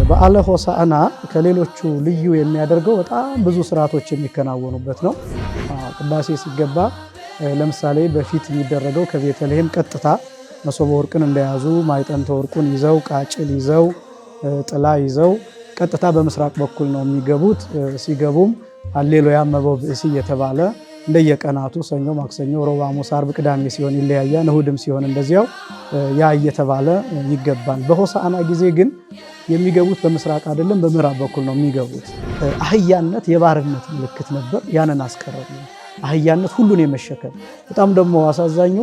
በዓለ ሆሳዕና ከሌሎቹ ልዩ የሚያደርገው በጣም ብዙ ስርዓቶች የሚከናወኑበት ነው። ቅዳሴ ሲገባ ለምሳሌ በፊት የሚደረገው ከቤተልሔም ቀጥታ መሶበ ወርቅን እንደያዙ ማዕጠንተ ወርቁን ይዘው ቃጭል ይዘው ጥላ ይዘው ቀጥታ በምስራቅ በኩል ነው የሚገቡት። ሲገቡም ሃሌሉያ እመቦ ብእሲ እየተባለ እንደየቀናቱ ሰኞ፣ ማክሰኞ፣ ሮብ፣ ሐሙስ፣ ዓርብ፣ ቅዳሜ ሲሆን ይለያያል። እሁድም ሲሆን እንደዚያው ያ እየተባለ ይገባል። በሆሳዕና ጊዜ ግን የሚገቡት በምስራቅ አይደለም፣ በምዕራብ በኩል ነው የሚገቡት። አህያነት የባርነት ምልክት ነበር። ያንን አስቀረብ። አህያነት ሁሉን የመሸከም በጣም ደግሞ አሳዛኙ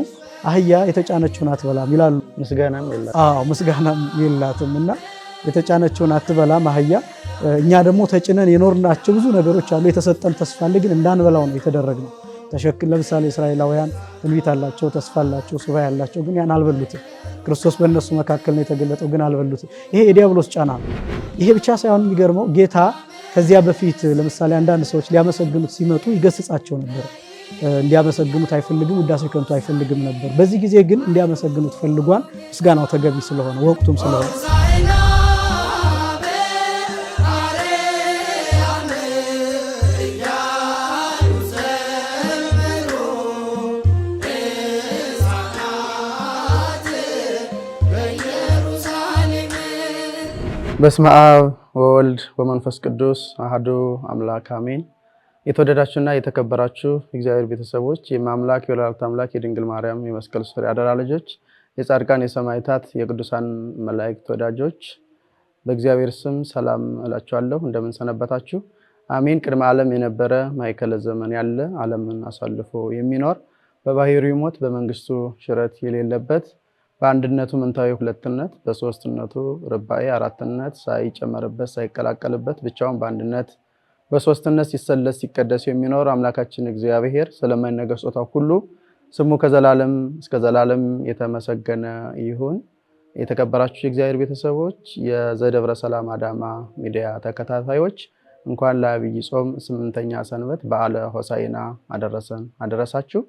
አህያ የተጫነችውን አትበላም ይላሉ። ምስጋናም የላትም እና የተጫነችውን አትበላም አህያ። እኛ ደግሞ ተጭነን የኖርናቸው ብዙ ነገሮች አሉ። የተሰጠን ተስፋ አለ፣ ግን እንዳንበላው ነው የተደረግነው። ለምሳሌ እስራኤላውያን ትንቢት አላቸው፣ ተስፋ አላቸው፣ ሱባኤ ያላቸው፣ ግን ያን አልበሉትም። ክርስቶስ በእነሱ መካከል ነው የተገለጠው፣ ግን አልበሉትም። ይሄ የዲያብሎስ ጫና ነው። ይሄ ብቻ ሳይሆን የሚገርመው ጌታ ከዚያ በፊት ለምሳሌ አንዳንድ ሰዎች ሊያመሰግኑት ሲመጡ ይገስጻቸው ነበር። እንዲያመሰግኑት አይፈልግም፣ ውዳሴ ከንቱ አይፈልግም ነበር። በዚህ ጊዜ ግን እንዲያመሰግኑት ፈልጓል። ምስጋናው ተገቢ ስለሆነ ወቅቱም ስለሆነ በስመ አብ ወወልድ ወመንፈስ ቅዱስ አሐዱ አምላክ አሜን። የተወደዳችሁና የተከበራችሁ እግዚአብሔር ቤተሰቦች፣ የማምላክ የወላዲተ አምላክ የድንግል ማርያም የመስቀል ስር ያደራ ልጆች፣ የጻድቃን የሰማዕታት የቅዱሳን መላእክት ወዳጆች በእግዚአብሔር ስም ሰላም እላችኋለሁ። እንደምን ሰነበታችሁ? አሜን። ቅድመ ዓለም የነበረ ማዕከለ ዘመን ያለ ዓለምን አሳልፎ የሚኖር በባህሪው ሞት በመንግስቱ ሽረት የሌለበት በአንድነቱ ምንታዊ ሁለትነት በሶስትነቱ ርባኤ አራትነት ሳይጨመርበት ሳይቀላቀልበት ብቻውን በአንድነት በሶስትነት ሲሰለስ ሲቀደስ የሚኖር አምላካችን እግዚአብሔር ስለማይነገር ስጦታው ሁሉ ስሙ ከዘላለም እስከ ዘላለም የተመሰገነ ይሁን። የተከበራችሁ የእግዚአብሔር ቤተሰቦች፣ የዘደብረ ሰላም አዳማ ሚዲያ ተከታታዮች እንኳን ለዐቢይ ጾም 8ኛ ሰንበት በዓለ ሆሳዕና አደረሰን አደረሳችሁ።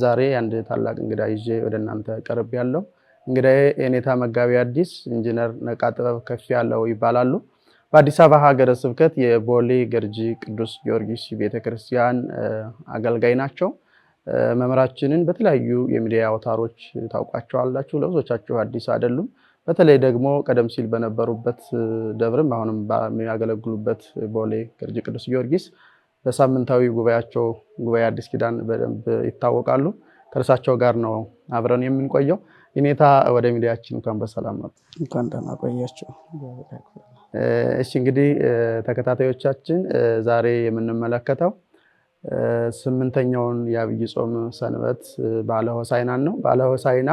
ዛሬ አንድ ታላቅ እንግዳ ይዤ ወደ እናንተ ቀርብ ያለው እንግዳዬ የኔታ መጋቢ ሐዲስ ኢንጂነር ነቃ ጥበብ ከፍ ያለው ይባላሉ። በአዲስ አበባ ሀገረ ስብከት የቦሌ ገርጂ ቅዱስ ጊዮርጊስ ቤተክርስቲያን አገልጋይ ናቸው። መምህራችንን በተለያዩ የሚዲያ አውታሮች ታውቋቸዋላችሁ። ለብዙዎቻችሁ አዲስ አይደሉም። በተለይ ደግሞ ቀደም ሲል በነበሩበት ደብርም አሁንም በሚያገለግሉበት ቦሌ ገርጂ ቅዱስ ጊዮርጊስ በሳምንታዊ ጉባኤያቸው ጉባኤ አዲስ ኪዳን በደንብ ይታወቃሉ። ከእርሳቸው ጋር ነው አብረን የምንቆየው። የኔታ ወደ ሚዲያችን እንኳን በሰላም መጡ። እንኳን ደህና ቆያችሁ። እሺ እንግዲህ ተከታታዮቻችን ዛሬ የምንመለከተው 8ኛውን የዐቢይ ጾም ሰንበት በዓለ ሆሳዕናን ነው። በዓለ ሆሳዕና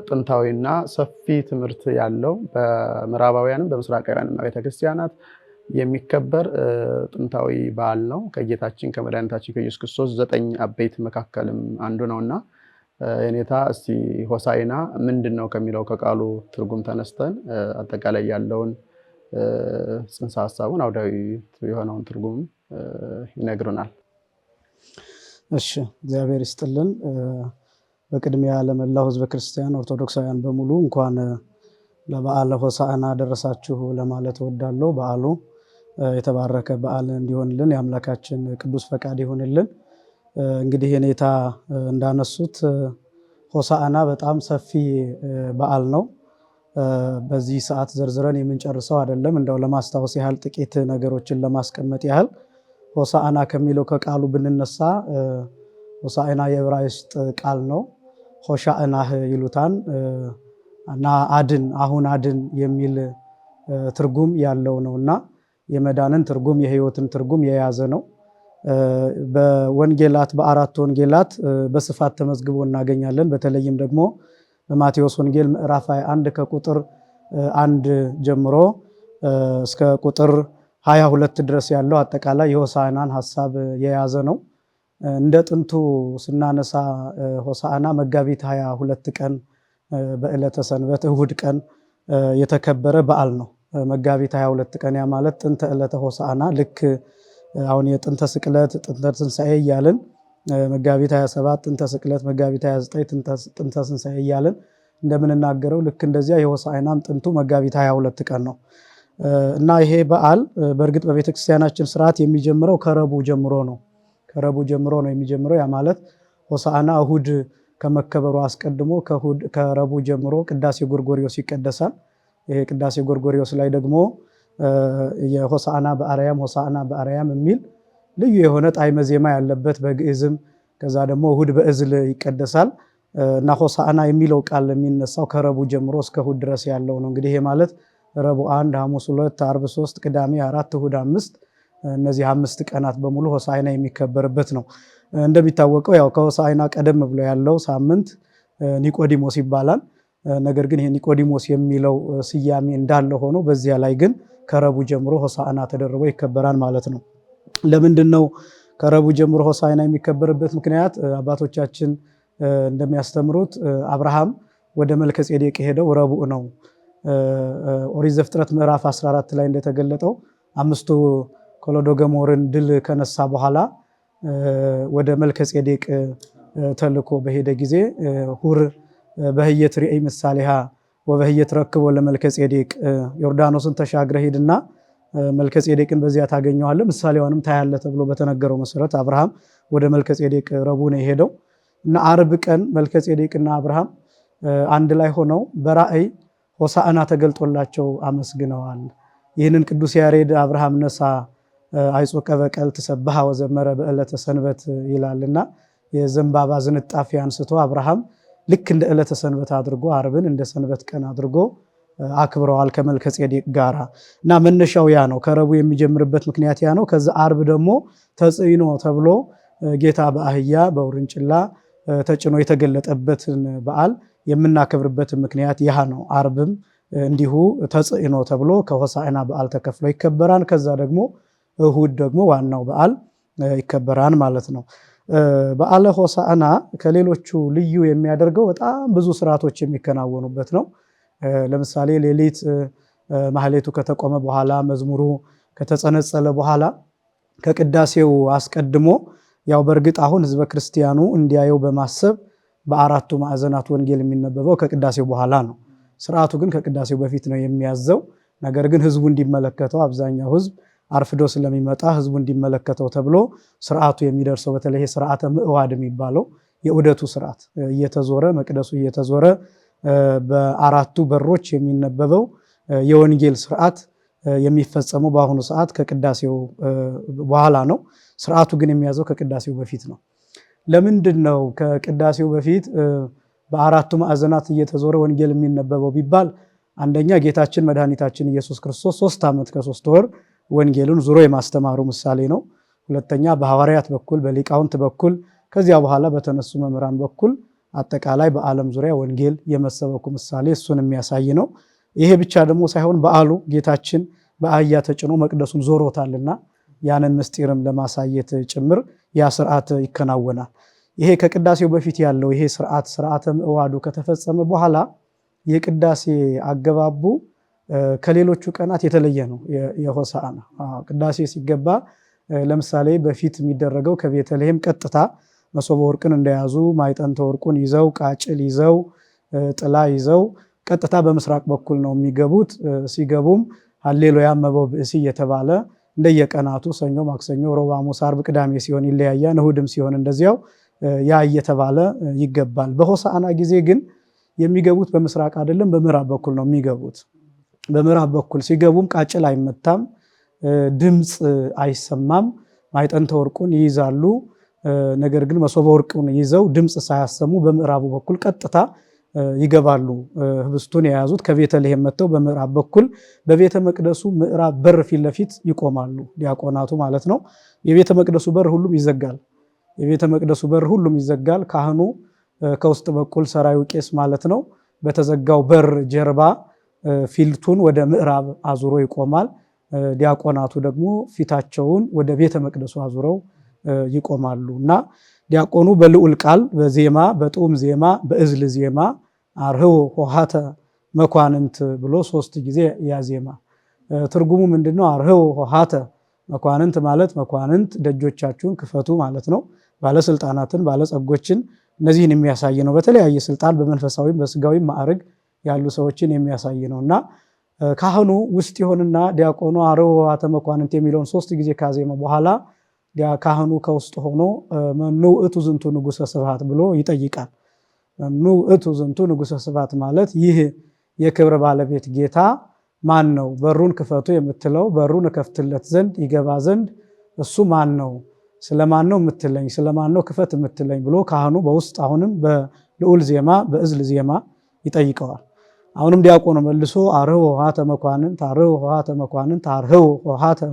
ጥንታዊና ሰፊ ትምህርት ያለው በምዕራባውያንም በምስራቃውያንም ቤተክርስቲያናት የሚከበር ጥንታዊ በዓል ነው። ከጌታችን ከመድኃኒታችን ከኢየሱስ ክርስቶስ 9 አበይት መካከልም አንዱ ነውና የኔታ እስቲ ሆሳዕና ምንድነው ከሚለው ከቃሉ ትርጉም ተነስተን አጠቃላይ ያለውን ጽንሰ ሐሳቡን አውዳዊ የሆነውን ትርጉም ይነግሩናል። እሺ፣ እግዚአብሔር ይስጥልን። በቅድሚያ ለመላው ሕዝበ ክርስቲያን ኦርቶዶክሳውያን በሙሉ እንኳን ለበዓለ ሆሳዕና ደረሳችሁ ለማለት እወዳለሁ። በዓሉ የተባረከ በዓል እንዲሆንልን የአምላካችን ቅዱስ ፈቃድ ይሆንልን። እንግዲህ የኔታ እንዳነሱት ሆሳዕና በጣም ሰፊ በዓል ነው። በዚህ ሰዓት ዘርዝረን የምንጨርሰው አይደለም። እንደው ለማስታወስ ያህል ጥቂት ነገሮችን ለማስቀመጥ ያህል ሆሳዕና ከሚለው ከቃሉ ብንነሳ ሆሳዕና የዕብራይስጥ ቃል ነው። ሆሻዕናህ ይሉታን እና አድን አሁን አድን የሚል ትርጉም ያለው ነውና የመዳንን ትርጉም የሕይወትን ትርጉም የያዘ ነው። በወንጌላት በአራት ወንጌላት በስፋት ተመዝግቦ እናገኛለን። በተለይም ደግሞ በማቴዎስ ወንጌል ምዕራፍ 21 ከቁጥር 1 ጀምሮ እስከ ቁጥር 22 ድረስ ያለው አጠቃላይ የሆሳዕናን ሐሳብ የያዘ ነው። እንደ ጥንቱ ስናነሳ ሆሳዕና መጋቢት 22 ቀን በዕለተ ሰንበት እሁድ ቀን የተከበረ በዓል ነው። መጋቢት 22 ቀን ያ ማለት ጥንተ ዕለተ ሆሳዕና ልክ አሁን የጥንተ ስቅለት ጥንተ ትንሣኤ እያልን መጋቢት 27 ጥንተ ስቅለት፣ መጋቢት 29 ጥንተ ትንሣኤ እያልን እንደምንናገረው ልክ እንደዚያ የሆሳዕናም ጥንቱ መጋቢት 22 ቀን ነው እና ይሄ በዓል በእርግጥ በቤተክርስቲያናችን ስርዓት የሚጀምረው ከረቡዕ ጀምሮ ነው። ከረቡዕ ጀምሮ ነው የሚጀምረው። ያ ማለት ሆሳዕና እሁድ ከመከበሩ አስቀድሞ ከረቡዕ ጀምሮ ቅዳሴ ጎርጎርዮስ ይቀደሳል። ይሄ ቅዳሴ ጎርጎርዮስ ላይ ደግሞ የሆሳዕና በአርያም የሚል ልዩ የሆነ ጣዕመ ዜማ ያለበት በግዕዝም ከዛ ደግሞ እሁድ በእዝል ይቀደሳል እና ሆሳዕና የሚለው ቃል የሚነሳው ከረቡዕ ጀምሮ እስከ እሁድ ድረስ ያለው ነው። እንግዲህ ይሄ ማለት ረቡዕ 1፣ ሐሙስ 2፣ ዓርብ 3፣ ቅዳሜ 4፣ እሁድ 5 እነዚህ 5 ቀናት በሙሉ ሆሳዕና የሚከበርበት ነው። እንደሚታወቀው ያው ከሆሳዕና ቀደም ብሎ ያለው ሳምንት ኒቆዲሞስ ይባላል። ነገር ግን ይሄ ኒቆዲሞስ የሚለው ስያሜ እንዳለ ሆኖ በዚያ ላይ ግን ከረቡዕ ጀምሮ ሆሳዕና ተደርቦ ይከበራል ማለት ነው። ለምንድን ነው ከረቡዕ ጀምሮ ሆሳዕና የሚከበርበት ምክንያት? አባቶቻችን እንደሚያስተምሩት አብርሃም ወደ መልከጼዴቅ ሄደው ረቡዕ ነው። ኦሪት ዘፍጥረት ምዕራፍ 14 ላይ እንደተገለጠው 5ቱ ኮሎዶ ገሞርን ድል ከነሳ በኋላ ወደ መልከጼዴቅ ተልኮ በሄደ ጊዜ ሁር በህየት ርኤይ ምሳሌሃ ወበህየት ረክቦ ለመልከጼዴቅ ዮርዳኖስን ተሻግረህ ሂድና መልከጼዴቅን በዚያ ታገኘዋለህ ምሳሌዋንም ታያለህ ተብሎ በተነገረው መሰረት አብርሃም ወደ መልከጼዴቅ ረቡዕ ነው የሄደው እና ዓርብ ቀን መልከጼዴቅና አብርሃም አንድ ላይ ሆነው በራእይ ሆሳዕና ተገልጦላቸው አመስግነዋል። ይህንን ቅዱስ ያሬድ አብርሃም ነሳ አይጾቀ በቀል ተሰብሐ ወዘመረ በዕለተ ሰንበት ይላልና የዘንባባ ዝንጣፊ አንስቶ አብርሃም ልክ እንደ ዕለተ ሰንበት አድርጎ ዓርብን እንደ ሰንበት ቀን አድርጎ አክብረዋል ከመልከጼዴቅ ጋራ እና መነሻው ያ ነው። ከረቡዕ የሚጀምርበት ምክንያት ያ ነው። ከዛ ዓርብ ደግሞ ተጽዕኖ ተብሎ ጌታ በአህያ በውርንጭላ ተጭኖ የተገለጠበትን በዓል የምናከብርበት ምክንያት ያ ነው። ዓርብም እንዲሁ ተጽዕኖ ተብሎ ከሆሳዕና በዓል ተከፍሎ ይከበራል። ከዛ ደግሞ እሁድ ደግሞ ዋናው በዓል ይከበራል ማለት ነው። በዓለ ሆሳዕና ከሌሎቹ ልዩ የሚያደርገው በጣም ብዙ ስርዓቶች የሚከናወኑበት ነው። ለምሳሌ ሌሊት ማህሌቱ ከተቆመ በኋላ መዝሙሩ ከተጸነጸለ በኋላ ከቅዳሴው አስቀድሞ ያው በእርግጥ አሁን ህዝበ ክርስቲያኑ እንዲያየው በማሰብ በአራቱ ማዕዘናት ወንጌል የሚነበበው ከቅዳሴው በኋላ ነው። ስርዓቱ ግን ከቅዳሴው በፊት ነው የሚያዘው። ነገር ግን ህዝቡ እንዲመለከተው አብዛኛው ህዝብ አርፍዶ ስለሚመጣ ህዝቡ እንዲመለከተው ተብሎ ስርዓቱ የሚደርሰው በተለይ ስርዓተ ምዕዋድ የሚባለው የዑደቱ ስርዓት እየተዞረ መቅደሱ እየተዞረ በአራቱ በሮች የሚነበበው የወንጌል ስርዓት የሚፈጸመው በአሁኑ ሰዓት ከቅዳሴው በኋላ ነው። ስርዓቱ ግን የሚያዘው ከቅዳሴው በፊት ነው። ለምንድን ነው ከቅዳሴው በፊት በአራቱ ማዕዘናት እየተዞረ ወንጌል የሚነበበው ቢባል፣ አንደኛ ጌታችን መድኃኒታችን ኢየሱስ ክርስቶስ 3 ዓመት ከ3 ወር ወንጌልን ዙሮ የማስተማሩ ምሳሌ ነው። ሁለተኛ በሐዋርያት በኩል በሊቃውንት በኩል ከዚያ በኋላ በተነሱ መምህራን በኩል አጠቃላይ በዓለም ዙሪያ ወንጌል የመሰበኩ ምሳሌ እሱን የሚያሳይ ነው። ይሄ ብቻ ደግሞ ሳይሆን በዓሉ ጌታችን በአህያ ተጭኖ መቅደሱን ዞሮታልና ያንን ምስጢርም ለማሳየት ጭምር ያ ስርዓት ይከናወናል። ይሄ ከቅዳሴው በፊት ያለው ይሄ ስርዓተ ምዕዋዱ ከተፈጸመ በኋላ የቅዳሴ አገባቡ ከሌሎቹ ቀናት የተለየ ነው። የሆሳዕና ቅዳሴ ሲገባ ለምሳሌ በፊት የሚደረገው ከቤተልሔም ቀጥታ መሶበ ወርቅን እንደያዙ ማዕጠንተ ወርቁን ይዘው ቃጭል ይዘው ጥላ ይዘው ቀጥታ በምስራቅ በኩል ነው የሚገቡት። ሲገቡም ሃሌሉያ እመቦ ብእሲ እየተባለ እንደየቀናቱ ሰኞ፣ ማክሰኞ፣ ሮብ፣ ሐሙስ፣ ዓርብ፣ ቅዳሜ ሲሆን ይለያያል። እሁድም ሲሆን እንደዚያው ያ እየተባለ ይገባል። በሆሳዕና ጊዜ ግን የሚገቡት በምስራቅ አይደለም፣ በምዕራብ በኩል ነው የሚገቡት። በምዕራብ በኩል ሲገቡም ቃጭል አይመታም፣ ድምፅ አይሰማም። ማዕጠንተ ወርቁን ይይዛሉ። ነገር ግን መሶበ ወርቁን ይዘው ድምፅ ሳያሰሙ በምዕራቡ በኩል ቀጥታ ይገባሉ። ህብስቱን የያዙት ከቤተልሔም መጥተው በምዕራብ በኩል በቤተ መቅደሱ ምዕራብ በር ፊት ለፊት ይቆማሉ፣ ዲያቆናቱ ማለት ነው። የቤተ መቅደሱ በር ሁሉም ይዘጋል። የቤተ መቅደሱ በር ሁሉም ይዘጋል። ካህኑ ከውስጥ በኩል ሰራዩ ቄስ ማለት ነው በተዘጋው በር ጀርባ ፊቱን ወደ ምዕራብ አዙሮ ይቆማል። ዲያቆናቱ ደግሞ ፊታቸውን ወደ ቤተ መቅደሱ አዙረው ይቆማሉ እና ዲያቆኑ በልዑል ቃል በዜማ በጡም ዜማ በእዝል ዜማ አርህው ሆሃተ መኳንንት ብሎ 3 ጊዜ ያዜማ። ትርጉሙ ምንድነው? አርህው ሆሃተ መኳንንት ማለት መኳንንት ደጆቻችሁን ክፈቱ ማለት ነው። ባለስልጣናትን ባለጸጎችን እነዚህን የሚያሳይ ነው። በተለያየ ስልጣን በመንፈሳዊም በስጋዊም ማዕረግ ያሉ ሰዎችን የሚያሳይ ነውና ካህኑ ውስጥ ይሆንና ዲያቆኑ አርኅዉ መኳንንት የሚለውን 3 ጊዜ ካዜመ በኋላ ካህኑ ከውስጥ ሆኖ መኑ ውእቱ ዝንቱ ንጉሠ ስብሐት ብሎ ይጠይቃል። መኑ ውእቱ ዝንቱ ንጉሠ ስብሐት ማለት ይህ የክብር ባለቤት ጌታ ማን ነው? በሩን ክፈቱ የምትለው በሩን እከፍትለት ዘንድ ይገባ ዘንድ እሱ ማን ነው? ስለማን ነው የምትለኝ? ስለማን ነው ክፈት የምትለኝ ብሎ ካህኑ በውስጥ አሁንም በልዑል ዜማ በእዝል ዜማ ይጠይቀዋል። አሁንም ዲያቆኑ መልሶ አርኅዉ መኳንንት አርኅዉ መኳንንት አርኅዉ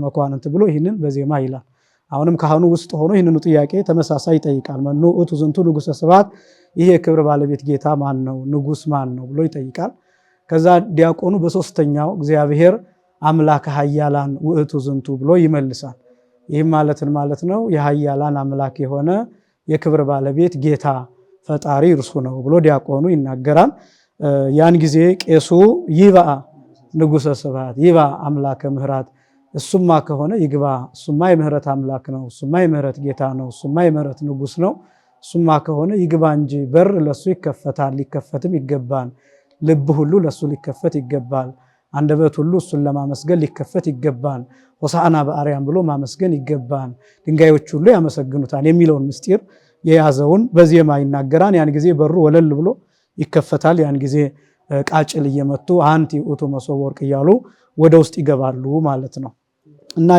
መኳንንት ብሎ ይህንን በዜማ ይላል። አሁንም ካህኑ ውስጥ ሆኖ ይህንኑ ጥያቄ ተመሳሳይ ይጠይቃል። መኑ ውእቱ ዝንቱ ንጉሠ ስብሐት ይህ የክብር ባለቤት ጌታ ማን ነው? ንጉሥ ማን ነው ብሎ ይጠይቃል። ከዛ ዲያቆኑ በሶስተኛው እግዚአብሔር አምላከ ኃያላን ውእቱ ዝንቱ ብሎ ይመልሳል። ይህም ማለት ነው የኃያላን አምላክ የሆነ የክብር ባለቤት ጌታ ፈጣሪ እርሱ ነው ብሎ ዲያቆኑ ይናገራል። ያን ጊዜ ቄሱ ይብአ ንጉሠ ስብሐት ይብአ አምላከ ምሕረት እሱማ ከሆነ ይግባ፣ እሱማ የምህረት አምላክ ነው፣ እሱማ የምህረት ጌታ ነው፣ እሱማ የምህረት ንጉሥ ነው፣ እሱማ ከሆነ ይግባ እንጂ በር ለሱ ይከፈታል፣ ሊከፈትም ይገባል። ልብ ሁሉ ለሱ ሊከፈት ይገባል። አንደበት ሁሉ እሱን ለማመስገን ሊከፈት ይገባል። ሆሳዕና በአርያም ብሎ ማመስገን ይገባል። ድንጋዮች ሁሉ ያመሰግኑታል የሚለውን ምስጢር የያዘውን በዜማ ይናገራል። ያን ጊዜ በሩ ወለል ብሎ ይከፈታል። ያን ጊዜ ቃጭል እየመቱ አንቲ ውእቱ መሶበ ወርቅ እያሉ ወደ ውስጥ ይገባሉ ማለት ነው። እና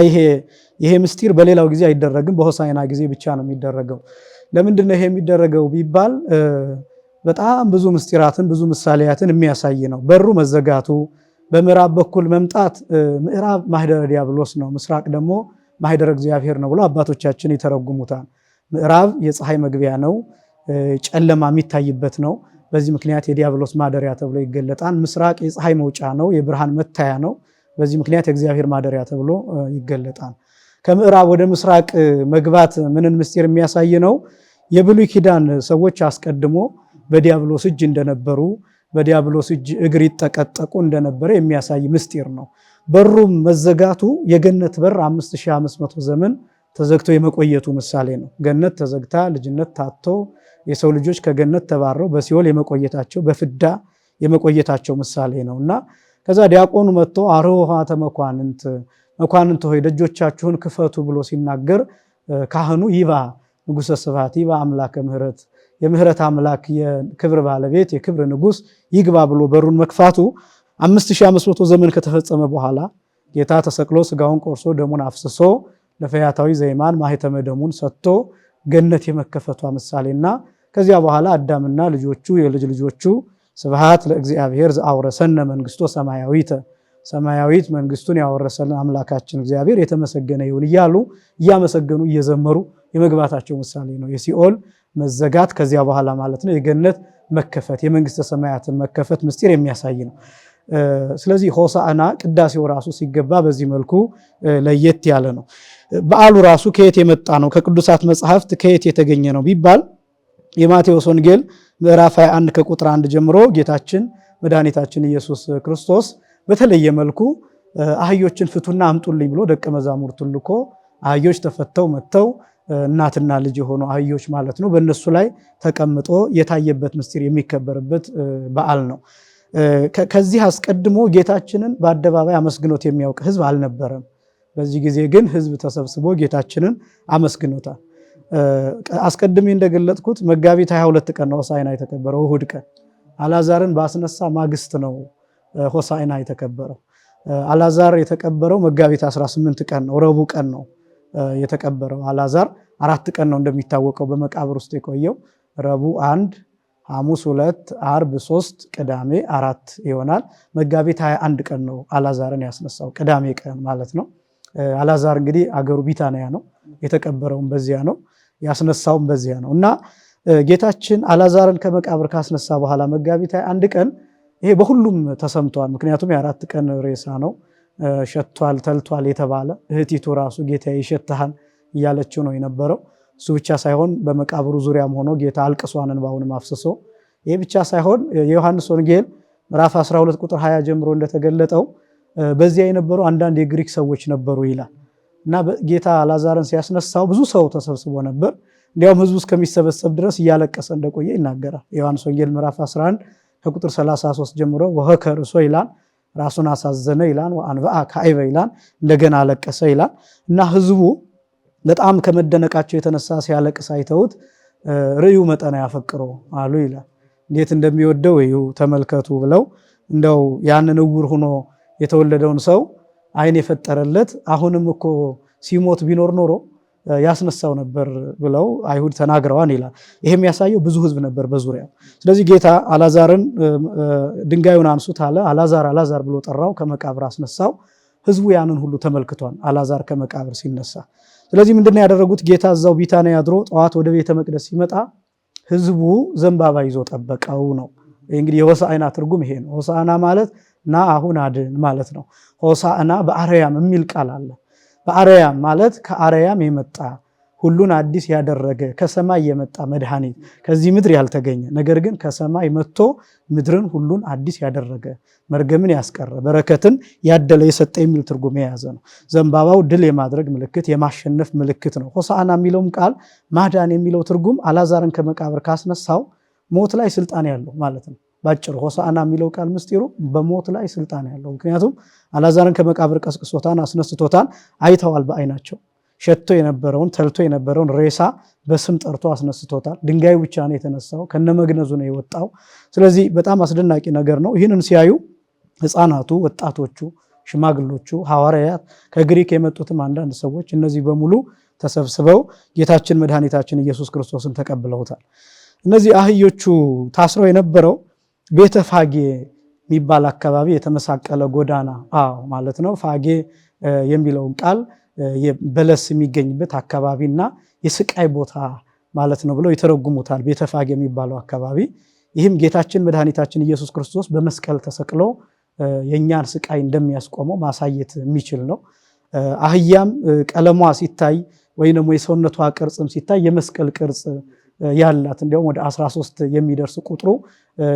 ይሄ ምስጢር በሌላው ጊዜ አይደረግም፣ በሆሳዕና ጊዜ ብቻ ነው የሚደረገው። ለምንድን ነው ይሄ የሚደረገው ቢባል በጣም ብዙ ምስጢራትን ብዙ ምሳሌያትን የሚያሳይ ነው። በሩ መዘጋቱ፣ በምዕራብ በኩል መምጣት ምዕራብ ማኅደረ ዲያብሎስ ነው፣ ምስራቅ ደግሞ ማኅደረ እግዚአብሔር ነው ብሎ አባቶቻችን ይተረጉሙታል። ምዕራብ የፀሐይ መግቢያ ነው፣ ጨለማ የሚታይበት ነው። በዚህ ምክንያት የዲያብሎስ ማደሪያ ተብሎ ይገለጣል። ምስራቅ የፀሐይ መውጫ ነው፣ የብርሃን መታያ ነው። በዚህ ምክንያት የእግዚአብሔር ማደሪያ ተብሎ ይገለጣል። ከምዕራብ ወደ ምስራቅ መግባት ምንን ምስጢር የሚያሳይ ነው? የብሉይ ኪዳን ሰዎች አስቀድሞ በዲያብሎስ እጅ እንደነበሩ በዲያብሎስ እጅ እግር ይጠቀጠቁ እንደነበረ የሚያሳይ ምስጢር ነው። በሩም መዘጋቱ የገነት በር 5500 ዘመን ተዘግቶ የመቆየቱ ምሳሌ ነው። ገነት ተዘግታ ልጅነት ታቶ የሰው ልጆች ከገነት ተባረው በሲኦል የመቆየታቸው በፍዳ የመቆየታቸው ምሳሌ ነውና ከዛ ዲያቆኑ መጥቶ አርኅዉ መኳንንት ሆይ ደጆቻችሁን ክፈቱ ብሎ ሲናገር ካህኑ ይብአ ንጉሠ ስብሐት ይብአ አምላከ ምሕረት የምህረት አምላክ የክብር ባለቤት የክብር ንጉሥ ይግባ ብሎ በሩን መክፋቱ 5500 ዘመን ከተፈጸመ በኋላ ጌታ ተሰቅሎ ስጋውን ቆርሶ ደሙን አፍስሶ ለፈያታዊ ዘይማን ማኅተመ ደሙን ሰጥቶ ገነት የመከፈቷ ምሳሌና ከዚያ በኋላ አዳምና ልጆቹ የልጅ ልጆቹ ስብሐት ለእግዚአብሔር ዘአውረሰነ መንግሥቶ ሰማያዊት መንግስቱን ያወረሰልን አምላካችን እግዚአብሔር የተመሰገነ ይሁን እያሉ እያመሰገኑ እየዘመሩ የመግባታቸው ምሳሌ ነው። የሲኦል መዘጋት ከዚያ በኋላ ማለት ነው የገነት መከፈት የመንግስተ ሰማያትን መከፈት ምስጢር የሚያሳይ ነው። ስለዚህ ሆሳዕና ቅዳሴው ራሱ ሲገባ በዚህ መልኩ ለየት ያለ ነው። በዓሉ ራሱ ከየት የመጣ ነው? ከቅዱሳት መጽሐፍት ከየት የተገኘ ነው ቢባል የማቴዎስ ወንጌል ምዕራፍ 21 ከቁጥር 1 ጀምሮ ጌታችን መድኃኒታችን ኢየሱስ ክርስቶስ በተለየ መልኩ አህዮችን ፍቱና አምጡልኝ ብሎ ደቀ መዛሙርቱን ልኮ አህዮች ተፈተው መጥተው እናትና ልጅ የሆኑ አህዮች ማለት ነው በእነሱ ላይ ተቀምጦ የታየበት ምስጢር የሚከበርበት በዓል ነው። ከዚህ አስቀድሞ ጌታችንን በአደባባይ አመስግኖት የሚያውቅ ሕዝብ አልነበረም። በዚህ ጊዜ ግን ሕዝብ ተሰብስቦ ጌታችንን አመስግኖታል። አስቀድሜ እንደገለጥኩት መጋቢት 22 ቀን ነው ሆሳዕና የተከበረው፣ እሁድ ቀን አልዓዛርን ባስነሳ ማግስት ነው ሆሳዕና የተከበረው። አልዓዛር የተቀበረው መጋቢት 18 ቀን ነው፣ ረቡዕ ቀን ነው የተቀበረው። አልዓዛር 4 ቀን ነው እንደሚታወቀው በመቃብር ውስጥ የቆየው። ረቡዕ 1፣ ሐሙስ 2፣ ዓርብ 3፣ ቅዳሜ 4 ይሆናል። መጋቢት 21 ቀን ነው አልዓዛርን ያስነሳው፣ ቅዳሜ ቀን ማለት ነው። አልዓዛር እንግዲህ አገሩ ቢታንያ ነው፣ የተቀበረውም በዚያ ነው፣ ያስነሳውም በዚያ ነው እና ጌታችን አልዓዛርን ከመቃብር ካስነሳ በኋላ መጋቢት 21 ቀን ይሄ በሁሉም ተሰምቷል። ምክንያቱም የ4 ቀን ሬሳ ነው፣ ሸቷል ተልቷል የተባለ እህቲቱ ራሱ ጌታ ይሸታሃል እያለችው ነው የነበረው። እሱ ብቻ ሳይሆን በመቃብሩ ዙሪያም ሆኖ ጌታ አልቅሷን እንባውን አፍስሶ፣ ይሄ ብቻ ሳይሆን የዮሐንስ ወንጌል ምዕራፍ 12 ቁጥር 20 ጀምሮ እንደተገለጠው በዚያ የነበሩ አንዳንድ የግሪክ ሰዎች ነበሩ ይላል እና ጌታ አልዓዛርን ሲያስነሳው ብዙ ሰው ተሰብስቦ ነበር። እንዲያውም ህዝቡ እስከሚሰበሰብ ድረስ እያለቀሰ እንደቆየ ይናገራል። ዮሐንስ ወንጌል ምዕራፍ 11 ከቁጥር 33 ጀምሮ ወሀከ ርእሶ ይላል፣ ራሱን አሳዘነ ይላል። ወአንብአ ካዕበ ይላል፣ እንደገና አለቀሰ ይላል። እና ህዝቡ በጣም ከመደነቃቸው የተነሳ ሲያለቅስ አይተውት ርእዩ መጠነ ያፈቅሮ አሉ ይላል። እንዴት እንደሚወደው እዩ ተመልከቱ ብለው እንደው ያንን እውር ሆኖ የተወለደውን ሰው አይን የፈጠረለት አሁንም እኮ ሲሞት ቢኖር ኖሮ ያስነሳው ነበር ብለው አይሁድ ተናግረዋል ይላል። ይሄ የሚያሳየው ብዙ ህዝብ ነበር በዙሪያው። ስለዚህ ጌታ አላዛርን ድንጋዩን አንሱት አለ። አላዛር ብሎ ጠራው፣ ከመቃብር አስነሳው። ህዝቡ ያንን ሁሉ ተመልክቷል አላዛር ከመቃብር ሲነሳ። ስለዚህ ምንድነው ያደረጉት? ጌታ እዛው ቢታንያ አድሮ ጠዋት ወደ ቤተ መቅደስ ሲመጣ ህዝቡ ዘንባባ ይዞ ጠበቀው ነው። እንግዲህ የሆሳዕና ትርጉም ይሄ ነው። ሆሳዕና ማለት ና አሁን አድን ማለት ነው። ሆሳዕና በአርያም የሚል ቃል አለ። በአርያም ማለት ከአርያም የመጣ ሁሉን አዲስ ያደረገ ከሰማይ የመጣ መድኃኒት፣ ከዚህ ምድር ያልተገኘ ነገር ግን ከሰማይ መጥቶ ምድርን ሁሉን አዲስ ያደረገ፣ መርገምን ያስቀረ፣ በረከትን ያደለ የሰጠ የሚል ትርጉም የያዘ ነው። ዘንባባው ድል የማድረግ ምልክት፣ የማሸነፍ ምልክት ነው። ሆሳዕና የሚለውም ቃል ማዳን የሚለው ትርጉም አላዛርን ከመቃብር ካስነሳው ሞት ላይ ስልጣን ያለው ማለት ነው። ባጭሩ ሆሳዕና የሚለው ቃል ምስጢሩ በሞት ላይ ስልጣን ያለው። ምክንያቱም አላዛርን ከመቃብር ቀስቅሶታን አስነስቶታን አይተዋል በአይናቸው። ሸቶ የነበረውን ተልቶ የነበረውን ሬሳ በስም ጠርቶ አስነስቶታል። ድንጋዩ ብቻ ነው የተነሳው፣ ከነመግነዙ ነው የወጣው። ስለዚህ በጣም አስደናቂ ነገር ነው። ይህንን ሲያዩ ህፃናቱ፣ ወጣቶቹ፣ ሽማግሎቹ፣ ሐዋርያት፣ ከግሪክ የመጡትም አንዳንድ ሰዎች እነዚህ በሙሉ ተሰብስበው ጌታችን መድኃኒታችን ኢየሱስ ክርስቶስን ተቀብለውታል። እነዚህ አህዮቹ ታስረው የነበረው ቤተ ፋጌ የሚባል አካባቢ የተመሳቀለ ጎዳና ማለት ነው። ፋጌ የሚለውን ቃል በለስ የሚገኝበት አካባቢና የስቃይ ቦታ ማለት ነው ብለው ይተረጉሙታል። ቤተ ፋጌ የሚባለው አካባቢ ይህም ጌታችን መድኃኒታችን ኢየሱስ ክርስቶስ በመስቀል ተሰቅሎ የእኛን ስቃይ እንደሚያስቆመው ማሳየት የሚችል ነው። አህያም ቀለሟ ሲታይ ወይ ደግሞ የሰውነቷ ቅርጽም ሲታይ የመስቀል ቅርጽ ያላት እንዲያውም ወደ 13 የሚደርስ ቁጥሩ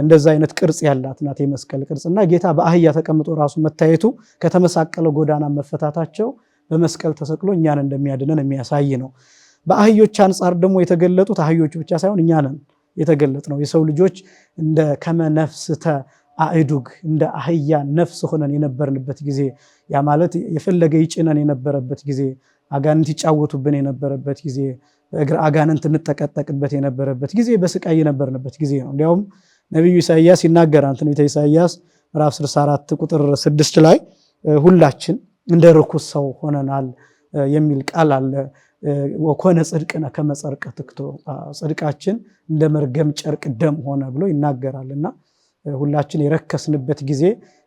እንደዛ አይነት ቅርጽ ያላት ናት የመስቀል ቅርጽ። እና ጌታ በአህያ ተቀምጦ ራሱ መታየቱ ከተመሳቀለ ጎዳና መፈታታቸው በመስቀል ተሰቅሎ እኛን እንደሚያድነን የሚያሳይ ነው። በአህዮች አንጻር ደግሞ የተገለጡት አህዮቹ ብቻ ሳይሆን እኛ ነን የተገለጥ ነው። የሰው ልጆች እንደ ከመነፍስተ አእዱግ እንደ አህያ ነፍስ ሆነን የነበርንበት ጊዜ፣ ያ ማለት የፈለገ ይጭነን የነበረበት ጊዜ፣ አጋንንት ይጫወቱብን የነበረበት ጊዜ፣ በእግር አጋንንት እንጠቀጠቅበት የነበረበት ጊዜ፣ በስቃይ የነበርንበት ጊዜ ነው። እንዲያውም ነቢዩ ኢሳይያስ ይናገራል። ትንቢተ ኢሳይያስ ምዕራፍ 64 ቁጥር 6 ላይ ሁላችን እንደ ርኩስ ሰው ሆነናል የሚል ቃል አለ። ወኮነ ጽድቅነ ከመ ጸርቀ ትክቶ፣ ጽድቃችን እንደ መርገም ጨርቅ ደም ሆነ ብሎ ይናገራልና ሁላችን የረከስንበት ጊዜ፣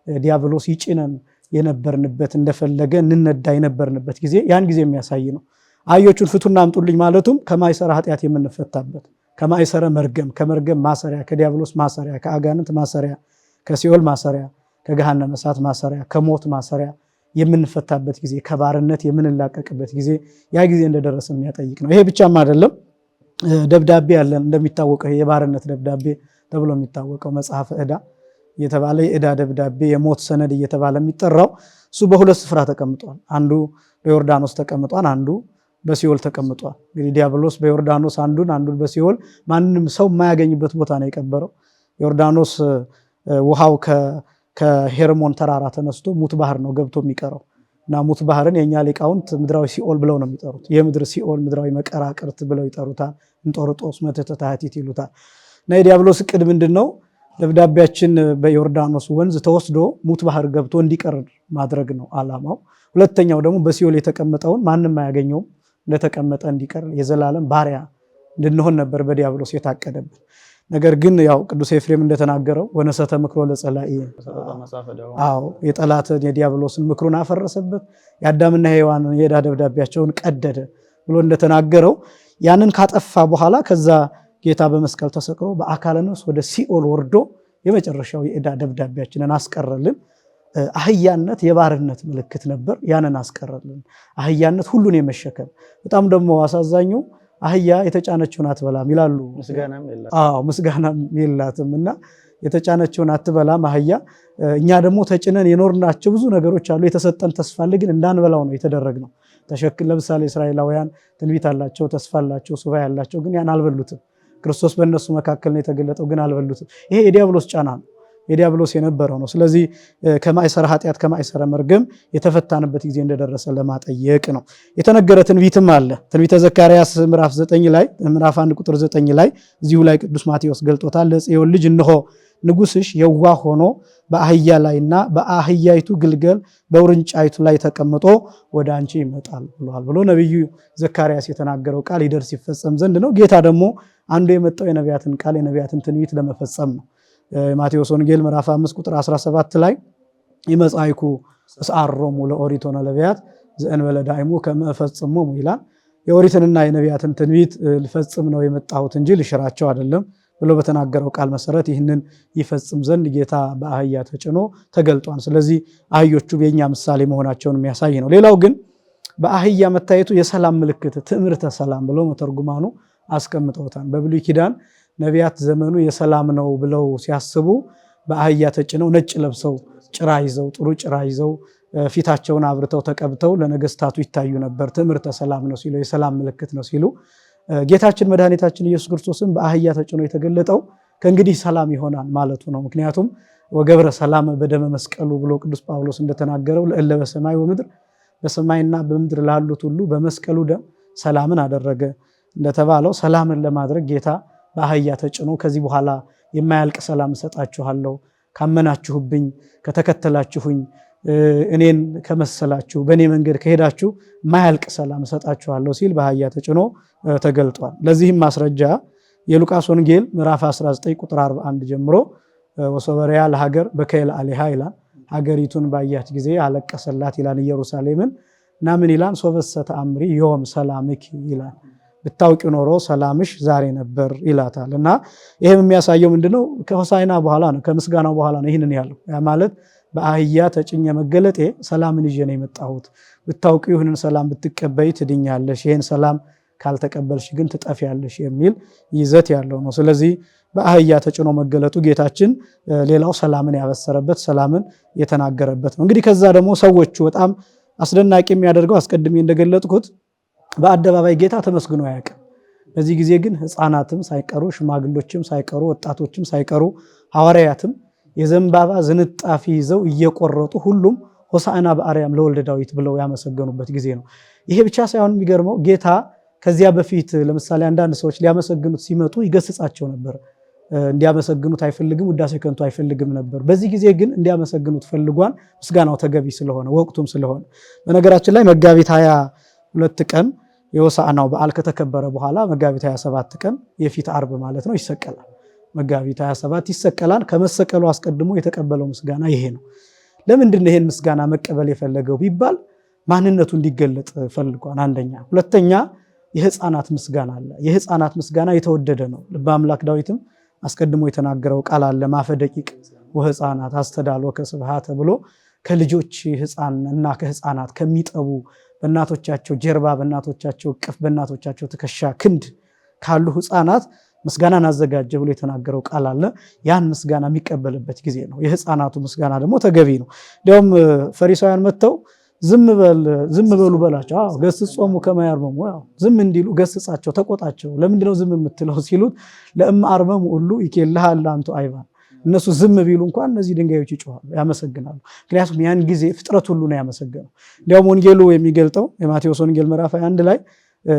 ዲያብሎስ ይጭነን የነበርንበት፣ እንደፈለገ እንነዳ የነበርንበት ጊዜ ያን ጊዜ የሚያሳይ ነው። አህዮቹን ፍቱና አምጡልኝ ማለቱም ከማይሰራ ኃጢአት የምንፈታበት፣ ከማይሰራ መርገም፣ ከመርገም ማሰሪያ፣ ከዲያብሎስ ማሰሪያ፣ ከአጋንንት ማሰሪያ፣ ከሲኦል ማሰሪያ፣ ከገሃነመ እሳት ማሰሪያ፣ ከሞት ማሰሪያ የምንፈታበት ጊዜ፣ ከባርነት የምንላቀቅበት ጊዜ ያ ጊዜ እንደደረሰ የሚያጠይቅ ነው። ይሄ ብቻም አይደለም። ደብዳቤ ያለን እንደሚታወቀው የባርነት ደብዳቤ ተብሎ የሚታወቀው መጽሐፈ ዕዳ እየተባለ የዕዳ ደብዳቤ፣ የሞት ሰነድ እየተባለ የሚጠራው እሱ በሁለት ስፍራ ተቀምጧል። አንዱ በዮርዳኖስ ተቀምጧል፣ አንዱ በሲኦል ተቀምጧል። እንግዲህ ዲያብሎስ በዮርዳኖስ አንዱን በሲኦል ማንም ሰው የማያገኝበት ቦታ ነው የቀበረው። ዮርዳኖስ ውሃው ከሄርሞን ተራራ ተነስቶ ሙት ባህር ነው ገብቶ የሚቀረው እና ሙት ባህርን የኛ ሊቃውንት ምድራዊ ሲኦል ብለው ነው የሚጠሩት። የምድር ሲኦል፣ ምድራዊ መቀራቅርት ብለው ይጠሩታል። እንጦርጦስ መተተ ታህቲት ይሉታል። እና የዲያብሎስ እቅድ ምንድን ነው? ደብዳቤያችን በዮርዳኖስ ወንዝ ተወስዶ ሙት ባህር ገብቶ እንዲቀር ማድረግ ነው አላማው። ሁለተኛው ደግሞ በሲኦል የተቀመጠውን ማንም አያገኘውም፣ እንደተቀመጠ እንዲቀር የዘላለም ባሪያ እንድንሆን ነበር በዲያብሎስ የታቀደብን። ነገር ግን ያው ቅዱስ ኤፍሬም እንደተናገረው ወነሰተ ምክሮ ለጸላኢ፣ የጠላትን የዲያብሎስን ምክሩን አፈረሰበት፣ የአዳምና የሔዋንን የዕዳ ደብዳቤያቸውን ቀደደ ብሎ እንደተናገረው ያንን ካጠፋ በኋላ ከዛ ጌታ በመስቀል ተሰቅሎ በአካለ ነፍስ ወደ ሲኦል ወርዶ የመጨረሻው የዕዳ ደብዳቤያችንን አስቀረልን። አህያነት የባርነት ምልክት ነበር፣ ያንን አስቀረልን። አህያነት ሁሉን የመሸከም በጣም ደግሞ አሳዛኙ አህያ የተጫነችውን አትበላም ይላሉ። ምስጋናም የላትም እና የተጫነችውን አትበላም አህያ። እኛ ደግሞ ተጭነን የኖርናቸው ብዙ ነገሮች አሉ። የተሰጠን ተስፋ አለ፣ ግን እንዳንበላው ነው የተደረግነው። ለምሳሌ እስራኤላውያን ትንቢት አላቸው፣ ተስፋ አላቸው፣ ሱባኤ አላቸው፣ ግን ያን አልበሉትም። ክርስቶስ በእነሱ መካከል ነው የተገለጠው፣ ግን አልበሉትም። ይሄ የዲያብሎስ ጫና ነው፣ የዲያብሎስ የነበረው ነው። ስለዚህ ከማይሰራ ኃጢአት ከማይሰራ መርገም የተፈታንበት ጊዜ እንደደረሰ ለማጠየቅ ነው። የተነገረ ትንቢትም አለ። ትንቢተ ዘካርያስ ምዕራፍ 9 ላይ ምዕራፍ 1 ቁጥር 9 ላይ እዚሁ ላይ ቅዱስ ማቴዎስ ገልጦታል። ለጽዮን ልጅ እነሆ ንጉስሽ የዋህ ሆኖ በአህያ ላይና በአህያይቱ ግልገል በውርንጫይቱ ላይ ተቀምጦ ወደ አንቺ ይመጣል ብሏል ብሎ ነብዩ ዘካርያስ የተናገረው ቃል ይደርስ ይፈጸም ዘንድ ነው። ጌታ ደግሞ አንዱ የመጣው የነቢያትን ቃል የነቢያትን ትንቢት ለመፈጸም ነው። ማቴዎስ ወንጌል ምዕራፍ 5 ቁጥር 17 ላይ ይመጻይኩ እስአሮሙ ለኦሪት ወነቢያት ዘእንበለ ዳይሙ ከመ እፈጽሞሙ ይላል። የኦሪትንና የነቢያትን ትንቢት ልፈጽም ነው የመጣሁት እንጂ ልሽራቸው አይደለም ብሎ በተናገረው ቃል መሰረት ይህንን ይፈጽም ዘንድ ጌታ በአህያ ተጭኖ ተገልጧል። ስለዚህ አህዮቹ የኛ ምሳሌ መሆናቸውን የሚያሳይ ነው። ሌላው ግን በአህያ መታየቱ የሰላም ምልክት ትዕምርተ ሰላም ብለው መተርጉማኑ አስቀምጠውታል። በብሉይ ኪዳን ነቢያት ዘመኑ የሰላም ነው ብለው ሲያስቡ በአህያ ተጭነው ነጭ ለብሰው ጭራ ይዘው ጥሩ ጭራ ይዘው ፊታቸውን አብርተው ተቀብተው ለነገስታቱ ይታዩ ነበር። ትዕምርተ ሰላም ነው ሲሉ የሰላም ምልክት ነው ሲሉ ጌታችን መድኃኒታችን ኢየሱስ ክርስቶስን በአህያ ተጭኖ የተገለጠው ከእንግዲህ ሰላም ይሆናል ማለቱ ነው። ምክንያቱም ወገብረ ሰላም በደመ መስቀሉ ብሎ ቅዱስ ጳውሎስ እንደተናገረው ለእለ በሰማይ ወምድር በሰማይና በምድር ላሉት ሁሉ በመስቀሉ ደም ሰላምን አደረገ እንደተባለው ሰላምን ለማድረግ ጌታ በአህያ ተጭኖ ከዚህ በኋላ የማያልቅ ሰላም እሰጣችኋለሁ፣ ካመናችሁብኝ፣ ከተከተላችሁኝ፣ እኔን ከመሰላችሁ፣ በእኔ መንገድ ከሄዳችሁ የማያልቅ ሰላም እሰጣችኋለሁ ሲል በአህያ ተጭኖ ተገልጧል። ለዚህም ማስረጃ የሉቃስ ወንጌል ምዕራፍ 19 ቁጥር 41 ጀምሮ ወሶበሪያ ለሀገር በከይል አሊሃ ይላል። ሀገሪቱን ባያት ጊዜ አለቀሰላት ይላል ኢየሩሳሌምን እና ምን ይላል? ሶበሰ ተአምሪ ዮም ሰላምኪ ይላል። ብታውቂ ኖሮ ሰላምሽ ዛሬ ነበር ይላታል። እና ይሄም የሚያሳየው ምንድነው? ከሆሳዕና በኋላ ነው፣ ከምስጋናው በኋላ ነው ይህንን ያለው። ያ ማለት በአህያ ተጭኜ መገለጤ ሰላምን ይዤ ነው የመጣሁት። ብታውቂ ይህንን ሰላም ብትቀበይ ትድኛለሽ፣ ይህን ሰላም ካልተቀበልሽ ግን ትጠፊያለሽ የሚል ይዘት ያለው ነው። ስለዚህ በአህያ ተጭኖ መገለጡ ጌታችን ሌላው ሰላምን ያበሰረበት ሰላምን የተናገረበት ነው። እንግዲህ ከዛ ደግሞ ሰዎቹ በጣም አስደናቂ የሚያደርገው አስቀድሜ እንደገለጥኩት በአደባባይ ጌታ ተመስግኖ አያውቅም። በዚህ ጊዜ ግን ሕፃናትም ሳይቀሩ ሽማግሎችም ሳይቀሩ ወጣቶችም ሳይቀሩ ሐዋርያትም የዘንባባ ዝንጣፊ ይዘው እየቆረጡ ሁሉም ሆሳዕና በአርያም ለወልደ ዳዊት ብለው ያመሰገኑበት ጊዜ ነው። ይሄ ብቻ ሳይሆን የሚገርመው ጌታ ከዚያ በፊት ለምሳሌ አንዳንድ ሰዎች ሊያመሰግኑት ሲመጡ ይገስጻቸው ነበር። እንዲያመሰግኑት አይፈልግም፣ ውዳሴ ከንቱ አይፈልግም ነበር። በዚህ ጊዜ ግን እንዲያመሰግኑት ፈልጓን፣ ምስጋናው ተገቢ ስለሆነ ወቅቱም ስለሆነ። በነገራችን ላይ መጋቢት 22 ቀን የሆሳዕናው በዓል ከተከበረ በኋላ መጋቢት 27 ቀን የፊት አርብ ማለት ነው ይሰቀላል። መጋቢት 27 ይሰቀላል። ከመሰቀሉ አስቀድሞ የተቀበለው ምስጋና ይሄ ነው። ለምንድን ነው ይሄን ምስጋና መቀበል የፈለገው ቢባል ማንነቱ እንዲገለጥ ፈልጓል። አንደኛ። ሁለተኛ የሕፃናት ምስጋና አለ። የሕፃናት ምስጋና የተወደደ ነው። ልበ አምላክ ዳዊትም አስቀድሞ የተናገረው ቃል አለ። ማፈ ደቂቅ ወሕፃናት አስተዳልወከ ስብሐተ ብሎ ከልጆች ሕፃን እና ከሕፃናት ከሚጠቡ በእናቶቻቸው ጀርባ በእናቶቻቸው እቅፍ በእናቶቻቸው ትከሻ ክንድ ካሉ ሕፃናት ምስጋናን አዘጋጀ ብሎ የተናገረው ቃል አለ። ያን ምስጋና የሚቀበልበት ጊዜ ነው። የሕፃናቱ ምስጋና ደግሞ ተገቢ ነው። እንዲያውም ፈሪሳውያን መጥተው ዝም በሉ በላቸው፣ ገስጾሙ ከመ ያርመሙ፣ ዝም እንዲሉ ገስጻቸው፣ ተቆጣቸው። ለምንድነው ዝም የምትለው ሲሉት ለእመ አርመሙ ሁሉ ይኬልሃሉ አንቱ አይባን፣ እነሱ ዝም ቢሉ እንኳን እነዚህ ድንጋዮች ይጮሃሉ፣ ያመሰግናሉ። ምክንያቱም ያን ጊዜ ፍጥረት ሁሉ ነው ያመሰገነው። እንዲያውም ወንጌሉ የሚገልጠው የማቴዎስ ወንጌል ምዕራፍ 21 ላይ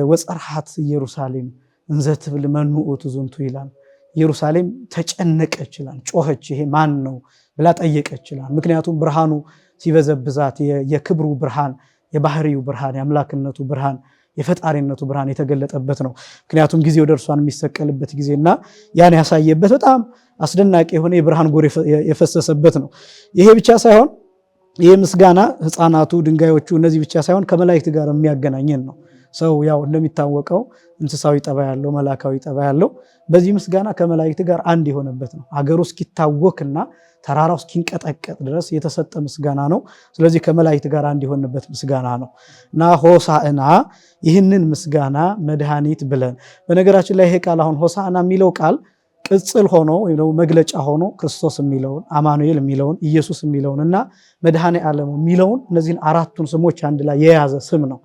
ወጸርሃት ኢየሩሳሌም እንዘ ትብል መኑ ውእቱ ዝንቱ ይላል። ኢየሩሳሌም ተጨነቀች ይላል፣ ጮኸች። ይሄ ማን ነው ብላ ጠየቀች ይላል። ምክንያቱም ብርሃኑ ሲበዘብዛት የክብሩ ብርሃን፣ የባህሪው ብርሃን፣ የአምላክነቱ ብርሃን፣ የፈጣሪነቱ ብርሃን የተገለጠበት ነው። ምክንያቱም ጊዜው ደርሷን የሚሰቀልበት ጊዜና ያን ያሳየበት በጣም አስደናቂ የሆነ የብርሃን ጎር የፈሰሰበት ነው። ይሄ ብቻ ሳይሆን ይሄ ምስጋና ሕፃናቱ፣ ድንጋዮቹ እነዚህ ብቻ ሳይሆን ከመላእክት ጋር የሚያገናኘን ነው። ሰው ያው እንደሚታወቀው እንስሳዊ ጠባይ ያለው መላካዊ ጠባይ ያለው፣ በዚህ ምስጋና ከመላእክት ጋር አንድ የሆነበት ነው። ሀገሩ እስኪታወክና ተራራው እስኪንቀጠቀጥ ድረስ የተሰጠ ምስጋና ነው። ስለዚህ ከመላእክት ጋር አንድ የሆነበት ምስጋና ነው እና ሆሳዕና ይህንን ምስጋና መድኃኒት ብለን። በነገራችን ላይ ይሄ ቃል አሁን ሆሳዕና የሚለው ቃል ቅጽል ሆኖ ወይ ደግሞ መግለጫ ሆኖ ክርስቶስ የሚለውን አማኑኤል የሚለውን ኢየሱስ የሚለውን እና መድኃኔ ዓለም የሚለውን እነዚህን አራቱን ስሞች አንድ ላይ የያዘ ስም ነው።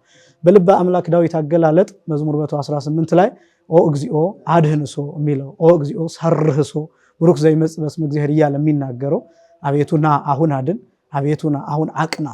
በልበ አምላክ ዳዊት አገላለጥ መዝሙር 118 ላይ ኦ እግዚኦ አድህንሶ የሚለው ኦ እግዚኦ ሰርህሶ ብሩክ ዘይመጽእ በስመ እግዚአብሔር እያለ የሚናገረው አቤቱና አሁን አድን፣ አቤቱና አሁን አቅና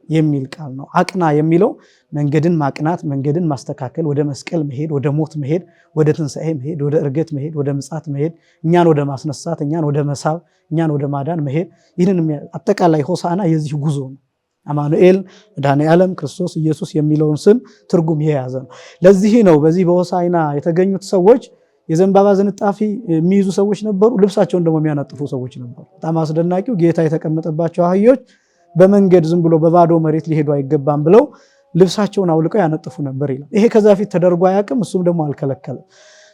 የሚል ቃል ነው። አቅና የሚለው መንገድን ማቅናት፣ መንገድን ማስተካከል፣ ወደ መስቀል መሄድ፣ ወደ ሞት መሄድ፣ ወደ ትንሣኤ መሄድ፣ ወደ እርገት መሄድ፣ ወደ ምጽአት መሄድ፣ እኛን ወደ ማስነሳት፣ እኛን ወደ መሳብ፣ እኛን ወደ ማዳን መሄድ። ይህንን አጠቃላይ ሆሳዕና የዚህ ጉዞ ነው። አማኑኤል መድኃኔ ዓለም ክርስቶስ ኢየሱስ የሚለውን ስም ትርጉም የያዘ ነው። ለዚህ ነው በዚህ በሆሳዕና የተገኙት ሰዎች የዘንባባ ዝንጣፊ የሚይዙ ሰዎች ነበሩ፣ ልብሳቸውን ደግሞ የሚያነጥፉ ሰዎች ነበሩ። በጣም አስደናቂው ጌታ የተቀመጠባቸው አህዮች በመንገድ ዝም ብሎ በባዶ መሬት ሊሄዱ አይገባም ብለው ልብሳቸውን አውልቀው ያነጥፉ ነበር ይላል። ይሄ ከዛ በፊት ተደርጎ አያውቅም፣ እሱም ደግሞ አልከለከለም።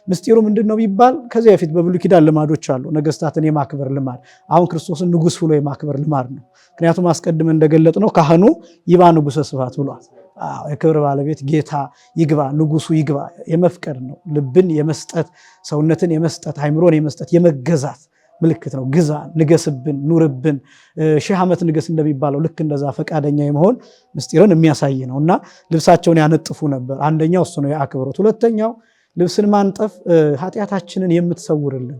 ምስጢሩ ምንድነው ቢባል ከዚያ በፊት በብሉይ ኪዳን ልማዶች አሉ። ነገስታትን የማክበር ልማድ፣ አሁን ክርስቶስን ንጉስ ብሎ የማክበር ልማድ ነው። ምክንያቱም አስቀድመን እንደገለጥነው ካህኑ ይባ ንጉሰ ስብሐት ብሏል። የክብር ባለቤት ጌታ ይግባ፣ ንጉሱ ይግባ የመፍቀድ ነው። ልብን የመስጠት ሰውነትን የመስጠት አይምሮን የመስጠት የመገዛት ምልክት ነው። ግዛ፣ ንገስብን፣ ኑርብን፣ ሺህ ዓመት ንገስ እንደሚባለው ልክ እንደዛ ፈቃደኛ የመሆን ምስጢርን የሚያሳይ ነው እና ልብሳቸውን ያነጥፉ ነበር። አንደኛው እሱ ነው የአክብሮት። ሁለተኛው ልብስን ማንጠፍ ኃጢአታችንን የምትሰውርልን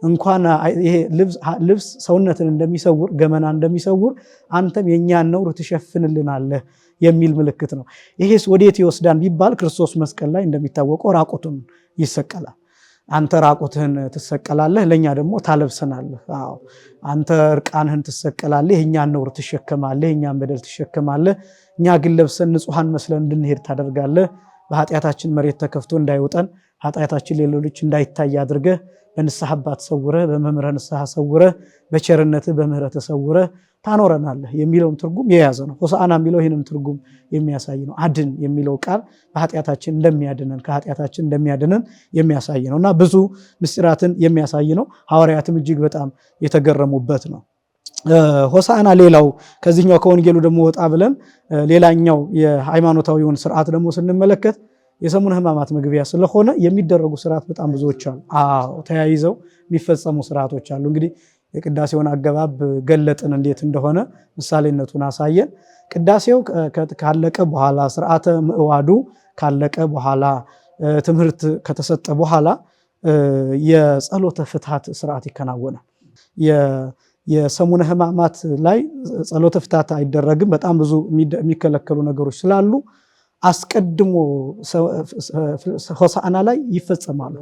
እንኳን ይሄ ልብስ ሰውነትን እንደሚሰውር ገመና እንደሚሰውር አንተም የኛን ነውር ትሸፍንልናለህ የሚል ምልክት ነው። ይሄስ ወዴት ይወስዳን ቢባል ክርስቶስ መስቀል ላይ እንደሚታወቀው ራቁቱን ይሰቀላል። አንተ ራቁትህን ትሰቀላለህ፣ ለኛ ደግሞ ታለብሰናለህ። አዎ አንተ እርቃንህን ትሰቀላለህ፣ የኛን ነውር ትሸከማለህ፣ የኛን በደል ትሸከማለህ። እኛ ግን ለብሰን ንጹሐን መስለን እንድንሄድ ታደርጋለህ። በኃጢአታችን መሬት ተከፍቶ እንዳይወጠን ኃጢአታችን ሌሎች እንዳይታይ አድርገህ በንስሐ አባት ሰውረህ በመምህረ ንስሐ ሰውረህ በቸርነትህ በምህረትህ ሰውረህ ታኖረናለህ የሚለውን ትርጉም የያዘ ነው። ሆሳዕና የሚለው ይህንን ትርጉም የሚያሳይ ነው። አድን የሚለው ቃል በኃጢአታችን እንደሚያድነን ከኃጢአታችን እንደሚያድነን የሚያሳይ ነው እና ብዙ ምስጢራትን የሚያሳይ ነው። ሐዋርያትም እጅግ በጣም የተገረሙበት ነው። ሆሳዕና ሌላው ከዚህኛው ከወንጌሉ ደግሞ ወጣ ብለን ሌላኛው የሃይማኖታዊውን ስርዓት ደግሞ ስንመለከት የሰሙነ ሕማማት መግቢያ ስለሆነ የሚደረጉ ስርዓት በጣም ብዙዎች አሉ። ተያይዘው የሚፈጸሙ ስርዓቶች አሉ። እንግዲህ የቅዳሴውን አገባብ ገለጥን እንዴት እንደሆነ ምሳሌነቱን አሳየን። ቅዳሴው ካለቀ በኋላ ስርዓተ ምዕዋዱ ካለቀ በኋላ ትምህርት ከተሰጠ በኋላ የጸሎተ ፍትሐት ስርዓት ይከናወናል። የሰሙነ ሕማማት ላይ ጸሎተ ፍትሐት አይደረግም። በጣም ብዙ የሚከለከሉ ነገሮች ስላሉ አስቀድሞ ሆሳዕና ላይ ይፈጸማሉ።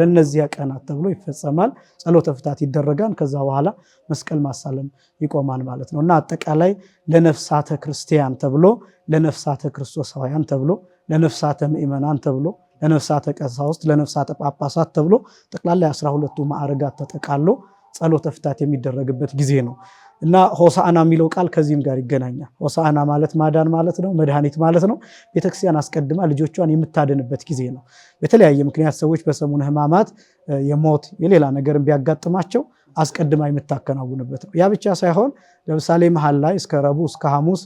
ለነዚያ ቀናት ተብሎ ይፈጸማል። ጸሎተ ፍትሐት ይደረጋል። ከዛ በኋላ መስቀል ማሳለም ይቆማል ማለት ነው እና አጠቃላይ ለነፍሳተ ክርስቲያን ተብሎ ለነፍሳተ ክርስቶሳውያን ተብሎ ለነፍሳተ ምእመናን ተብሎ ለነፍሳተ ቀሳውስት ለነፍሳተ ጳጳሳት ተብሎ ጠቅላላ 12ቱ ማዕረጋት ተጠቃሎ ጸሎተ ፍትሐት የሚደረግበት ጊዜ ነው እና ሆሳዕና የሚለው ቃል ከዚህም ጋር ይገናኛል። ሆሳዕና ማለት ማዳን ማለት ነው፣ መድኃኒት ማለት ነው። ቤተክርስቲያን አስቀድማ ልጆቿን የምታድንበት ጊዜ ነው። በተለያየ ምክንያት ሰዎች በሰሙነ ሕማማት የሞት የሌላ ነገር ቢያጋጥማቸው አስቀድማ የምታከናውንበት ነው። ያ ብቻ ሳይሆን ለምሳሌ መሀል ላይ እስከ ረቡዕ እስከ ሐሙስ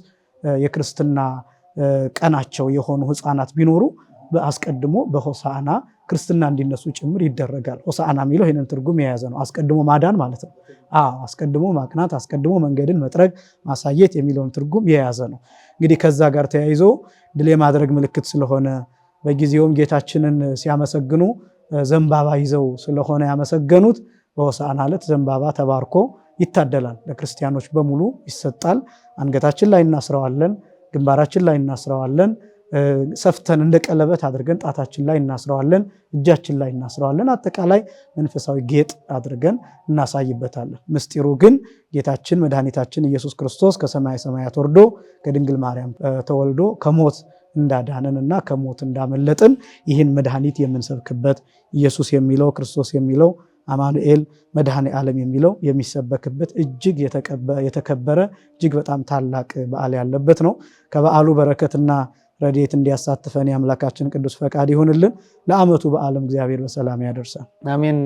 የክርስትና ቀናቸው የሆኑ ሕፃናት ቢኖሩ አስቀድሞ በሆሳዕና ክርስትና እንዲነሱ ጭምር ይደረጋል። ሆሳዕና የሚለው ይህንን ትርጉም የያዘ ነው። አስቀድሞ ማዳን ማለት ነው። አስቀድሞ ማቅናት፣ አስቀድሞ መንገድን መጥረግ ማሳየት የሚለውን ትርጉም የያዘ ነው። እንግዲህ ከዛ ጋር ተያይዞ ድል የማድረግ ምልክት ስለሆነ በጊዜውም ጌታችንን ሲያመሰግኑ ዘንባባ ይዘው ስለሆነ ያመሰገኑት በሆሳዕና ዕለት ዘንባባ ተባርኮ ይታደላል። ለክርስቲያኖች በሙሉ ይሰጣል። አንገታችን ላይ እናስረዋለን፣ ግንባራችን ላይ እናስረዋለን፣ ሰፍተን እንደ ቀለበት አድርገን ጣታችን ላይ እናስረዋለን፣ እጃችን ላይ እናስረዋለን። አጠቃላይ መንፈሳዊ ጌጥ አድርገን እናሳይበታለን። ምስጢሩ ግን ጌታችን መድኃኒታችን ኢየሱስ ክርስቶስ ከሰማይ ሰማያት ወርዶ ከድንግል ማርያም ተወልዶ ከሞት እንዳዳነንና ከሞት እንዳመለጥን ይህን መድኃኒት የምንሰብክበት ኢየሱስ የሚለው ክርስቶስ የሚለው አማኑኤል መድኃኔ ዓለም የሚለው የሚሰበክበት እጅግ የተከበረ እጅግ በጣም ታላቅ በዓል ያለበት ነው። ከበዓሉ በረከትና ረድኤት እንዲያሳትፈን የአምላካችን ቅዱስ ፈቃድ ይሁንልን። ለዓመቱ በዓለም እግዚአብሔር በሰላም ያደርሰን። አሜን።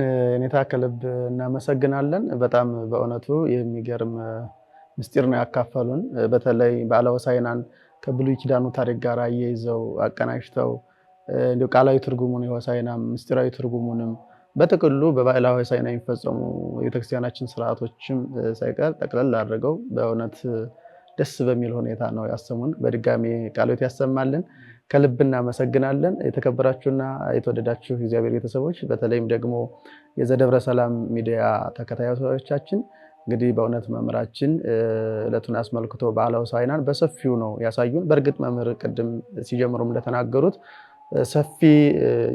ኔታ ከልብ እናመሰግናለን። በጣም በእውነቱ የሚገርም ምስጢር ነው ያካፈሉን። በተለይ በዓለ ሆሳዕናን ከብሉይ ኪዳኑ ታሪክ ጋር አያይዘው አቀናጅተው ቃላዊ ትርጉሙን የሆሳዕና ምስጢራዊ ትርጉሙንም በጥቅሉ በባዕላዊ ሆሳዕና የሚፈጸሙ የቤተክርስቲያናችን ስርዓቶችም ሳይቀር ጠቅለል አድርገው በእውነት ደስ በሚል ሁኔታ ነው ያሰሙን። በድጋሚ ቃሎት ያሰማልን። ከልብ እናመሰግናለን። የተከበራችሁና የተወደዳችሁ እግዚአብሔር ቤተሰቦች፣ በተለይም ደግሞ የዘደብረ ሰላም ሚዲያ ተከታታዮቻችን እንግዲህ በእውነት መምህራችን ዕለቱን አስመልክቶ በዓለ ሆሳዕናን በሰፊው ነው ያሳዩን። በእርግጥ መምህር ቅድም ሲጀምሩም እንደተናገሩት ሰፊ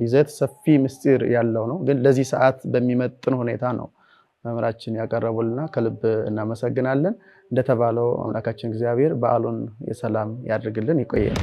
ይዘት ሰፊ ምስጢር ያለው ነው። ግን ለዚህ ሰዓት በሚመጥን ሁኔታ ነው መምህራችን ያቀረቡልና ከልብ እናመሰግናለን። እንደተባለው አምላካችን እግዚአብሔር በዓሉን የሰላም ያድርግልን። ይቆየን።